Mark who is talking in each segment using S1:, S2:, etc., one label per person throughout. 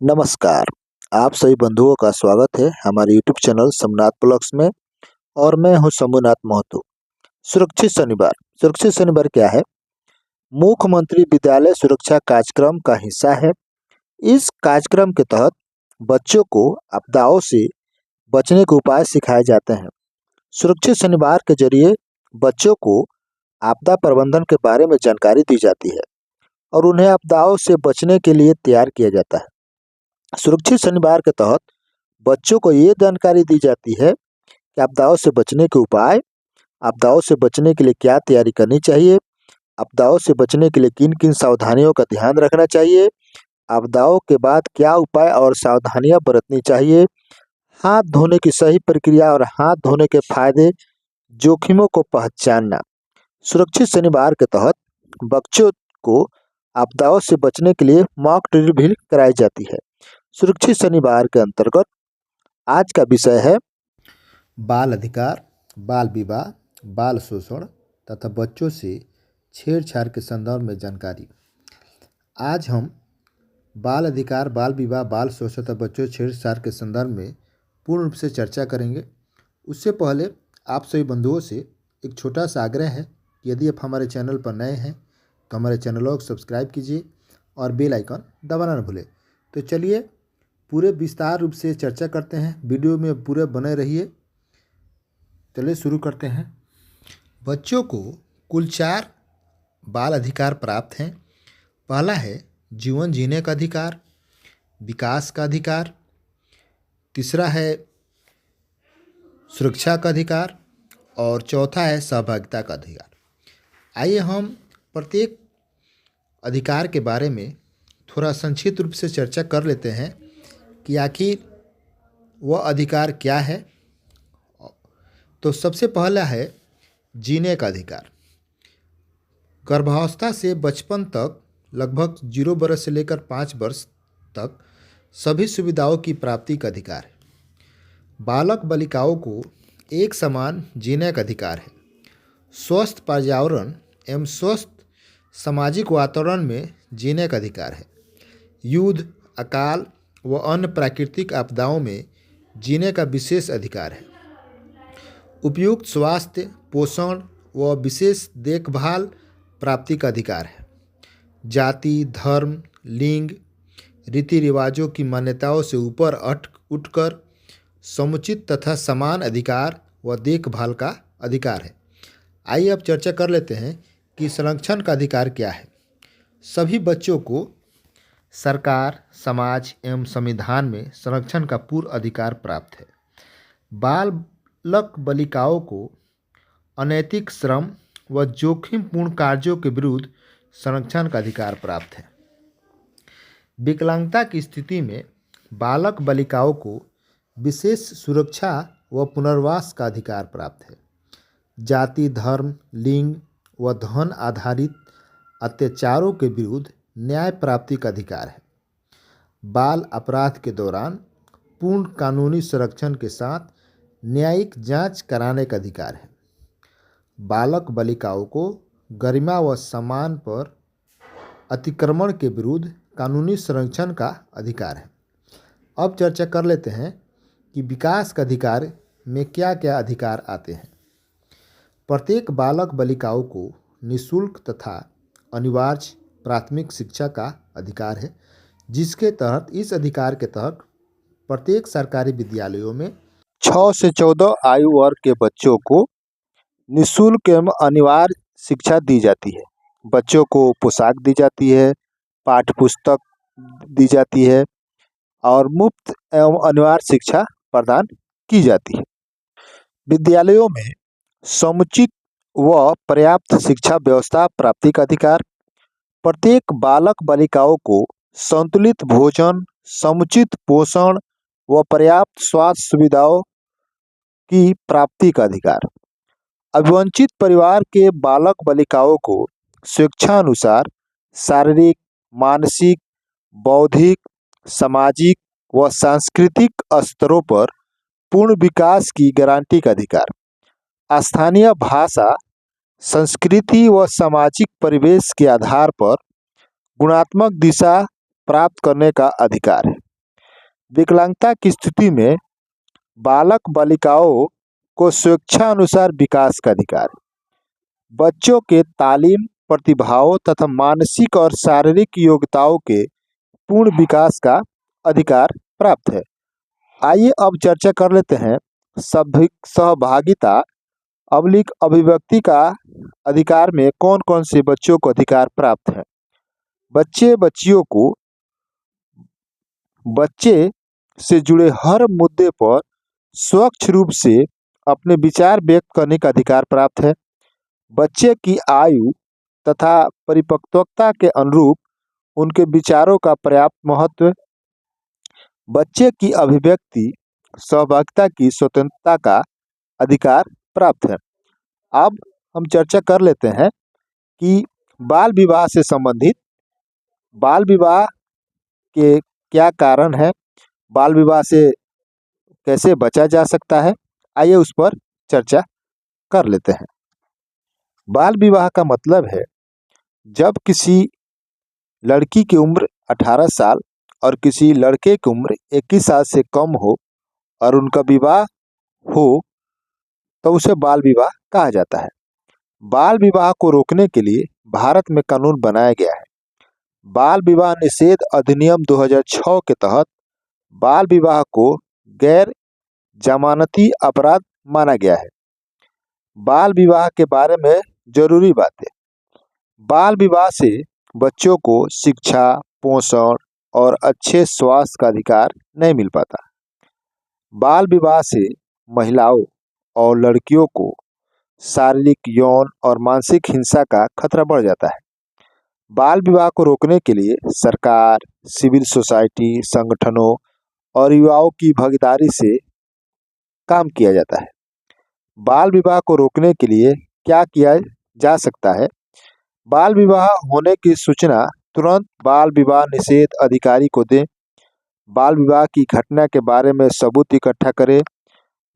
S1: नमस्कार। आप सभी बंधुओं का स्वागत है हमारे यूट्यूब चैनल सोमनाथ ब्लॉग्स में। और मैं हूं शंभुनाथ महतो। सुरक्षित शनिवार क्या है? मुख्यमंत्री विद्यालय सुरक्षा कार्यक्रम का हिस्सा है। इस कार्यक्रम के तहत बच्चों को आपदाओं से बचने के उपाय सिखाए जाते हैं। सुरक्षित शनिवार के जरिए बच्चों को आपदा प्रबंधन के बारे में जानकारी दी जाती है और उन्हें आपदाओं से बचने के लिए तैयार किया जाता है। सुरक्षित शनिवार के तहत बच्चों को ये जानकारी दी जाती है कि आपदाओं से बचने के उपाय, आपदाओं से बचने के लिए क्या तैयारी करनी चाहिए, आपदाओं से बचने के लिए किन किन सावधानियों का ध्यान रखना चाहिए, आपदाओं के बाद क्या उपाय और सावधानियां बरतनी चाहिए, हाथ धोने की सही प्रक्रिया और हाथ धोने के फायदे, जोखिमों को पहचानना। सुरक्षित शनिवार के तहत बच्चों को आपदाओं से बचने के लिए मॉक ड्रिल भी कराई जाती है। सुरक्षित शनिवार के अंतर्गत आज का विषय है
S2: बाल अधिकार, बाल विवाह, बाल शोषण तथा बच्चों से छेड़छाड़ के संदर्भ में जानकारी। आज हम बाल अधिकार, बाल विवाह, बाल शोषण तथा बच्चों से छेड़छाड़ के संदर्भ में पूर्ण रूप से चर्चा करेंगे। उससे पहले आप सभी बंधुओं से एक छोटा सा आग्रह है कि यदि आप हमारे चैनल पर नए हैं तो हमारे चैनलों को सब्सक्राइब कीजिए और बेल आइकन दबाना न भूलें। तो चलिए पूरे विस्तार रूप से चर्चा करते हैं। वीडियो में पूरे बने रहिए। चलिए शुरू करते हैं। बच्चों को कुल 4 बाल अधिकार प्राप्त हैं। पहला है जीवन जीने का अधिकार, विकास का अधिकार, तीसरा है सुरक्षा का अधिकार और चौथा है सहभागिता का अधिकार। आइए हम प्रत्येक अधिकार के बारे में थोड़ा संक्षिप्त रूप से चर्चा कर लेते हैं कि आखिर वह अधिकार क्या है। तो सबसे पहला है जीने का अधिकार। गर्भावस्था से बचपन तक लगभग 0 वर्ष से लेकर 5 वर्ष तक सभी सुविधाओं की प्राप्ति का अधिकार है। बालक बालिकाओं को एक समान जीने का अधिकार है। स्वस्थ पर्यावरण एवं स्वस्थ सामाजिक वातावरण में जीने का अधिकार है। युद्ध, अकाल व अन्य प्राकृतिक आपदाओं में जीने का विशेष अधिकार है। उपयुक्त स्वास्थ्य, पोषण व विशेष देखभाल प्राप्ति का अधिकार है। जाति, धर्म, लिंग, रीति रिवाजों की मान्यताओं से ऊपर उठकर समुचित तथा समान अधिकार व देखभाल का अधिकार है। आइए अब चर्चा कर लेते हैं कि संरक्षण का अधिकार क्या है। सभी बच्चों को सरकार, समाज एवं संविधान में संरक्षण का पूर्ण अधिकार प्राप्त है। बालक बालिकाओं को अनैतिक श्रम व जोखिमपूर्ण कार्यों के विरुद्ध संरक्षण का अधिकार प्राप्त है। विकलांगता की स्थिति में बालक बालिकाओं को विशेष सुरक्षा व पुनर्वास का अधिकार प्राप्त है। जाति, धर्म, लिंग व धन आधारित अत्याचारों के विरुद्ध न्याय प्राप्ति का अधिकार है। बाल अपराध के दौरान पूर्ण कानूनी संरक्षण के साथ न्यायिक जांच कराने का अधिकार है। बालक बालिकाओं को गरिमा व सम्मान पर अतिक्रमण के विरुद्ध कानूनी संरक्षण का अधिकार है। अब चर्चा कर लेते हैं कि विकास का अधिकार में क्या क्या अधिकार आते हैं। प्रत्येक बालक बालिकाओं को निःशुल्क तथा अनिवार्य प्राथमिक शिक्षा का अधिकार है, जिसके तहत इस अधिकार के तहत प्रत्येक सरकारी विद्यालयों में
S1: 6 से 14 आयु वर्ग के बच्चों को निःशुल्क एवं अनिवार्य शिक्षा दी जाती है। बच्चों को पोशाक दी जाती है, पाठ्य पुस्तक दी जाती है और मुफ्त एवं अनिवार्य शिक्षा प्रदान की जाती है। विद्यालयों में समुचित व पर्याप्त शिक्षा व्यवस्था प्राप्ति का अधिकार। प्रत्येक बालक बालिकाओं को संतुलित भोजन, समुचित पोषण व पर्याप्त स्वास्थ्य सुविधाओं की प्राप्ति का अधिकार। अवंचित परिवार के बालक बालिकाओं को स्वेच्छानुसार शारीरिक, मानसिक, बौद्धिक, सामाजिक व सांस्कृतिक स्तरों पर पूर्ण विकास की गारंटी का अधिकार। स्थानीय भाषा, संस्कृति व सामाजिक परिवेश के आधार पर गुणात्मक दिशा प्राप्त करने का अधिकार है। विकलांगता की स्थिति में बालक बालिकाओं को स्वेच्छानुसार विकास का अधिकार। बच्चों के तालीम, प्रतिभाओं तथा मानसिक और शारीरिक योग्यताओं के पूर्ण विकास का अधिकार प्राप्त है। आइए अब चर्चा कर लेते हैं सहभागिता अभिव्यक्ति का अधिकार में कौन कौन से बच्चों को अधिकार प्राप्त है। बच्चियों को बच्चे से जुड़े हर मुद्दे पर स्वच्छ रूप से अपने विचार व्यक्त करने का अधिकार प्राप्त है। बच्चे की आयु तथा परिपक्वता के अनुरूप उनके विचारों का पर्याप्त महत्व। बच्चे की अभिव्यक्ति सहभागिता की स्वतंत्रता का अधिकार प्राप्त है। अब हम चर्चा कर लेते हैं कि बाल विवाह से संबंधित बाल विवाह के क्या कारण है, बाल विवाह से कैसे बचा जा सकता है। आइए उस पर चर्चा कर लेते हैं। बाल विवाह का मतलब है जब किसी लड़की की उम्र 18 साल और किसी लड़के की उम्र 21 साल से कम हो और उनका विवाह हो तो उसे बाल विवाह कहा जाता है। बाल विवाह को रोकने के लिए भारत में कानून बनाया गया है। बाल विवाह निषेध अधिनियम 2006 के तहत बाल विवाह को गैर जमानती अपराध माना गया है। बाल विवाह के बारे में जरूरी बातें। बाल विवाह से बच्चों को शिक्षा, पोषण और अच्छे स्वास्थ्य का अधिकार नहीं मिल पाता। बाल विवाह से महिलाओं और लड़कियों को शारीरिक, यौन और मानसिक हिंसा का खतरा बढ़ जाता है। बाल विवाह को रोकने के लिए सरकार, सिविल सोसाइटी संगठनों और युवाओं की भागीदारी से काम किया जाता है। बाल विवाह को रोकने के लिए क्या किया जा सकता है। बाल विवाह होने की सूचना तुरंत बाल विवाह निषेध अधिकारी को दें। बाल विवाह की घटना के बारे में सबूत इकट्ठा करें।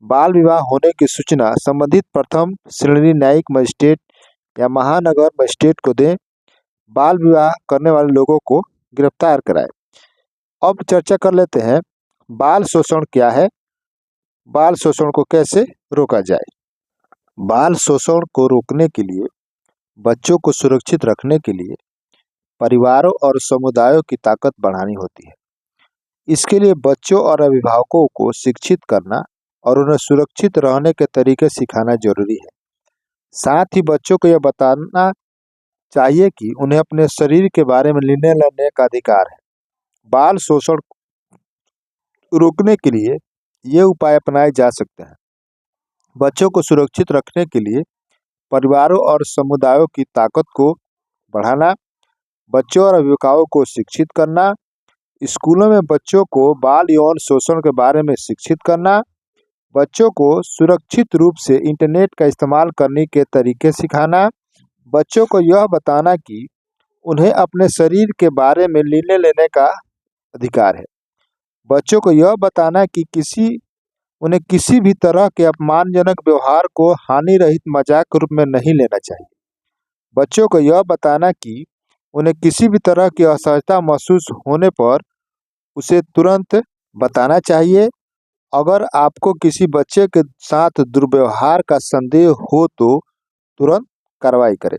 S1: बाल विवाह होने की सूचना संबंधित प्रथम श्रेणी न्यायिक मजिस्ट्रेट या महानगर मजिस्ट्रेट को दें। बाल विवाह करने वाले लोगों को गिरफ्तार कराएं। अब चर्चा कर लेते हैं बाल शोषण क्या है, बाल शोषण को कैसे रोका जाए। बाल शोषण को रोकने के लिए, बच्चों को सुरक्षित रखने के लिए परिवारों और समुदायों की ताकत बढ़ानी होती है। इसके लिए बच्चों और अभिभावकों को शिक्षित करना और उन्हें सुरक्षित रहने के तरीके सिखाना जरूरी है। साथ ही बच्चों को यह बताना चाहिए कि उन्हें अपने शरीर के बारे में निर्णय लेने का अधिकार है। बाल शोषण रोकने के लिए ये उपाय अपनाए जा सकते हैं। बच्चों को सुरक्षित रखने के लिए परिवारों और समुदायों की ताकत को बढ़ाना, बच्चों और अभिभावकों को शिक्षित करना, स्कूलों में बच्चों को बाल यौन शोषण के बारे में शिक्षित करना, बच्चों को सुरक्षित रूप से इंटरनेट का इस्तेमाल करने के तरीके सिखाना, बच्चों को यह बताना कि उन्हें अपने शरीर के बारे में निर्णय लेने का अधिकार है। बच्चों को यह बताना कि उन्हें किसी भी तरह के अपमानजनक व्यवहार को हानि रहित मजाक के रूप में नहीं लेना चाहिए। बच्चों को यह बताना कि उन्हें किसी भी तरह की असहजता महसूस होने पर उसे तुरंत बताना चाहिए। अगर आपको किसी बच्चे के साथ दुर्व्यवहार का संदेह हो तो तुरंत कार्रवाई करें।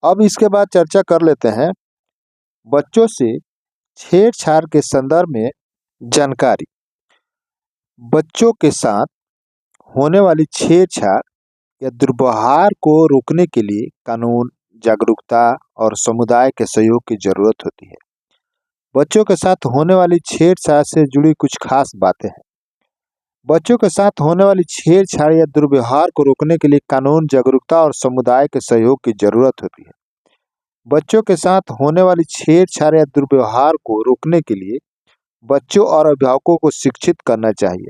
S1: अब इसके बाद चर्चा कर लेते हैं बच्चों से छेड़छाड़ के संदर्भ में जानकारी। बच्चों के साथ होने वाली छेड़छाड़ या दुर्व्यवहार को रोकने के लिए कानून, जागरूकता और समुदाय के सहयोग की जरूरत होती है। बच्चों के साथ होने वाली छेड़छाड़ से जुड़ी कुछ खास बातें हैं। बच्चों के साथ होने वाली छेड़छाड़ या दुर्व्यवहार को रोकने के लिए कानून, जागरूकता और समुदाय के सहयोग की जरूरत होती है। बच्चों के साथ होने वाली छेड़छाड़ या दुर्व्यवहार को रोकने के लिए बच्चों और अभिभावकों को शिक्षित करना चाहिए।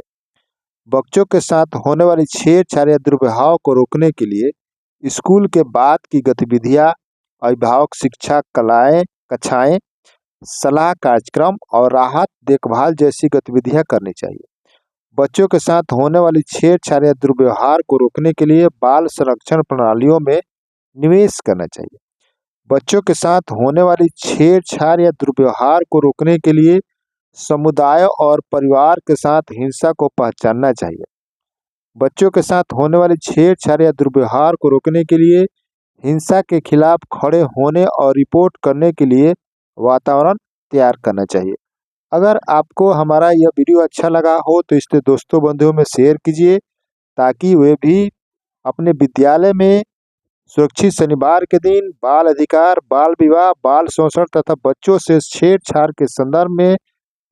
S1: बच्चों के साथ होने वाली छेड़छाड़ या दुर्व्यवहार को रोकने के लिए स्कूल के बाद की गतिविधियां, अभिभावक शिक्षा कक्षाएं, सलाह कार्यक्रम और राहत देखभाल जैसी गतिविधियां करनी चाहिए। बच्चों के साथ होने वाली छेड़छाड़ या दुर्व्यवहार को रोकने के लिए बाल संरक्षण प्रणालियों में निवेश करना चाहिए। बच्चों के साथ होने वाली छेड़छाड़ या दुर्व्यवहार को रोकने के लिए समुदाय और परिवार के साथ हिंसा को पहचानना चाहिए। बच्चों के साथ होने वाली छेड़छाड़ या दुर्व्यवहार को रोकने के लिए हिंसा के खिलाफ खड़े होने और रिपोर्ट करने के लिए वातावरण तैयार करना चाहिए। अगर आपको हमारा यह वीडियो अच्छा लगा हो तो इसे दोस्तों बंधुओं में शेयर कीजिए, ताकि वे भी अपने विद्यालय में सुरक्षित शनिवार के दिन बाल अधिकार, बाल विवाह, बाल शोषण तथा बच्चों से छेड़छाड़ के संदर्भ में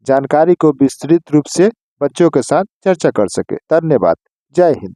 S1: जानकारी को विस्तृत रूप से बच्चों के साथ चर्चा कर सके। धन्यवाद। जय हिंद।